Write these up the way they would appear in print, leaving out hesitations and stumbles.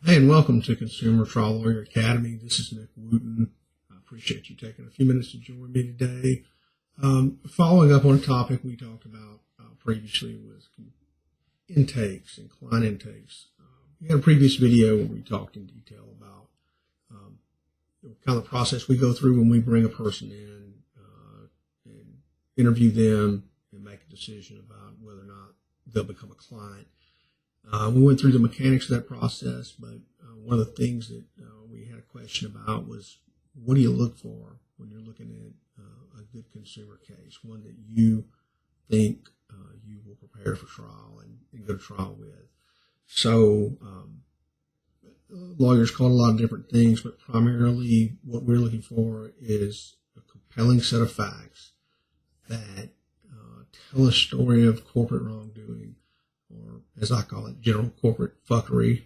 Hey, and welcome to Consumer Trial Lawyer Academy. This is Nick Wooten. I appreciate you taking a few minutes to join me today. Following up on a topic we talked about previously was intakes and client intakes. We had a previous video where we talked in detail about kind of the process we go through when we bring a person in and interview them and make a decision about whether or not they'll become a client. We went through the mechanics of that process, but one of the things that we had a question about was, what do you look for when you're looking at a good consumer case, one that you think you will prepare for trial and go to trial with? So lawyers call it a lot of different things, but primarily what we're looking for is a compelling set of facts that tell a story of corporate wrongdoing, or as I call it, general corporate fuckery.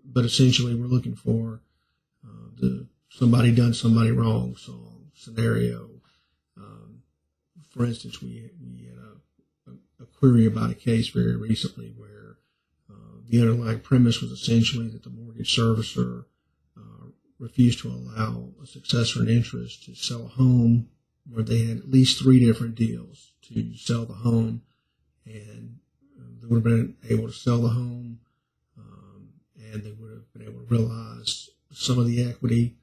But essentially we're looking for the somebody done somebody wrong scenario. For instance, we had a query about a case very recently where the underlying premise was essentially that the mortgage servicer refused to allow a successor in interest to sell a home where they had at least 3 different deals to sell the home, and they would have been able to sell the home, and they would have been able to realize some of the equity,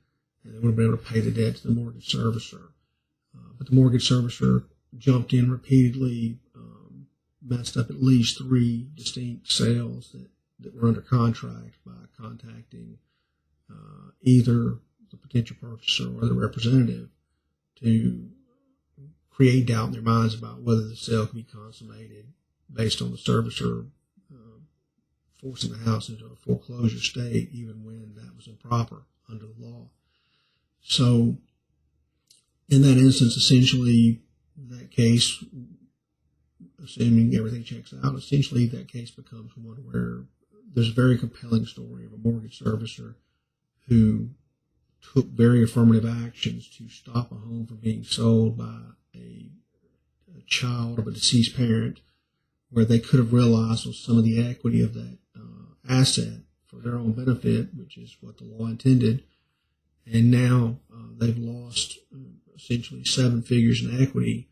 and they would have been able to pay the debt to the mortgage servicer. But the mortgage servicer jumped in repeatedly, messed up at least 3 distinct sales that were under contract by contacting either the potential purchaser or the representative to create doubt in their minds about whether the sale could be consummated based on the servicer forcing the house into a foreclosure state, even when that was improper under the law. So in that instance, essentially, that case, assuming everything checks out, essentially that case becomes one where there's a very compelling story of a mortgage servicer who took very affirmative actions to stop a home from being sold by a child of a deceased parent, where they could have realized was some of the equity of that asset for their own benefit, which is what the law intended. And now they've lost essentially 7 figures in equity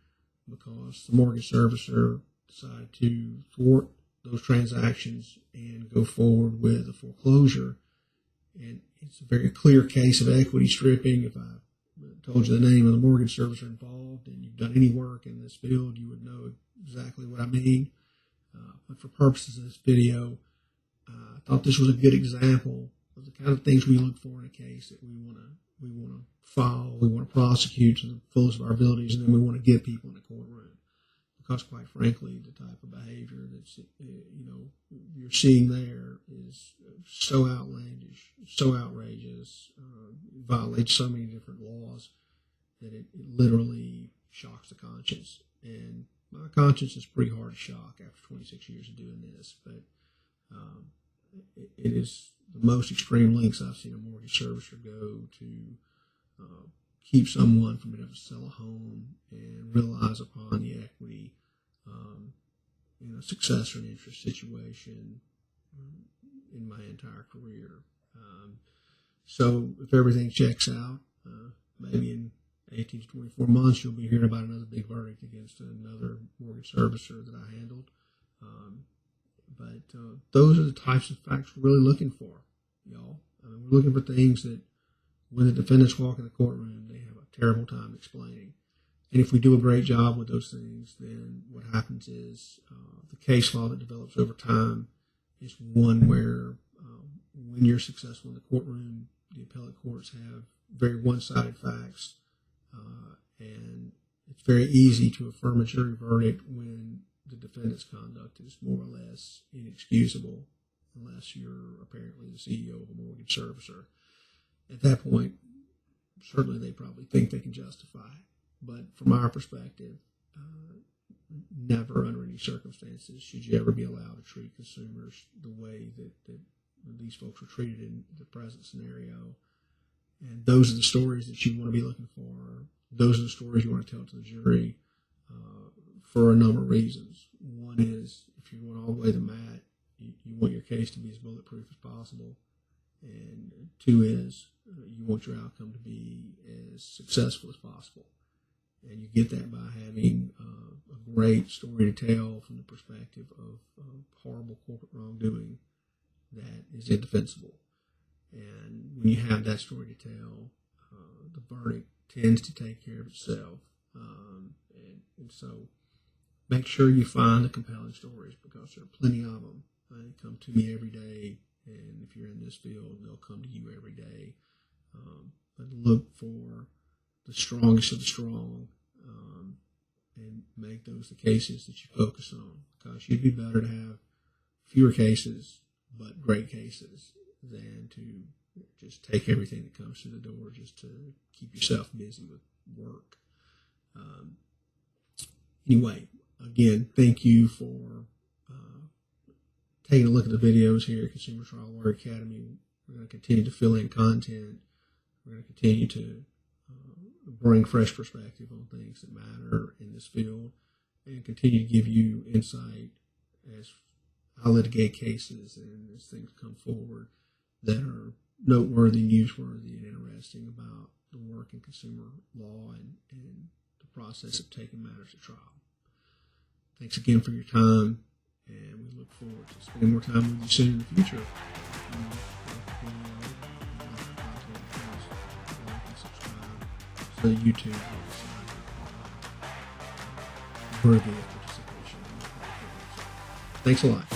because the mortgage servicer decided to thwart those transactions and go forward with a foreclosure. And it's a very clear case of equity stripping. If I told you the name of the mortgage servicer involved and you've done any work in this field, you would know exactly what I mean. But for purposes of this video, I thought this was a good example of the kind of things we look for in a case that we want to file, we want to prosecute to the fullest of our abilities, and then we want to get people in the courtroom. Because quite frankly, the type of behavior that's you're seeing there is so outlandish, so outrageous, violates so many different laws that it literally shocks the conscience. And my conscience is pretty hard to shock after 26 years of doing this, but it is the most extreme lengths I've seen a mortgage servicer go to keep someone from being able to sell a home and realize upon the equity in a successor and interest situation in my entire career. So if everything checks out, maybe in 18 to 24 months, you'll be hearing about another big verdict against another mortgage servicer that I handled. But those are the types of facts we're really looking for, y'all. We're looking for things that when the defendants walk in the courtroom, they have a terrible time explaining. And if we do a great job with those things, then what happens is the case law that develops over time is one where when you're successful in the courtroom, the appellate courts have very one-sided facts, and it's very easy to affirm a jury verdict when the defendant's conduct is more or less inexcusable, unless you're apparently the CEO of a mortgage servicer. At that point, certainly they probably think they can justify it. But from our perspective, never under any circumstances should you ever be allowed to treat consumers the way that these folks were treated in the present scenario. And those are the stories that you want to be looking for. Those are the stories you want to tell to the jury for a number of reasons. One is, if you're going all the way to the mat, you want your case to be as bulletproof as possible. And two is you want your outcome to be as successful as possible. And you get that by having a great story to tell from the perspective of horrible corporate wrongdoing that is indefensible. And when you have that story to tell, the verdict tends to take care of itself. And so make sure you find the compelling stories, because there are plenty of them. They come to me every day, and if you're in this field, they'll come to you every day. But look for the strongest of the strong, and make those the cases that you focus on, because you'd be better to have fewer cases but great cases than to just take everything that comes through the door just to keep yourself busy with work. Anyway, again, thank you for taking a look at the videos here at Consumer Trial Lawyer Academy. We're going to continue to fill in content. We're going to continue to bring fresh perspective on things that matter in this field, and continue to give you insight as I litigate cases and as things come forward that are noteworthy, newsworthy, and interesting about the work in consumer law and the process of taking matters to trial. Thanks again for your time, and we look forward to spending more time with you soon in the future. So YouTube will decide worthy of participation. Thanks a lot.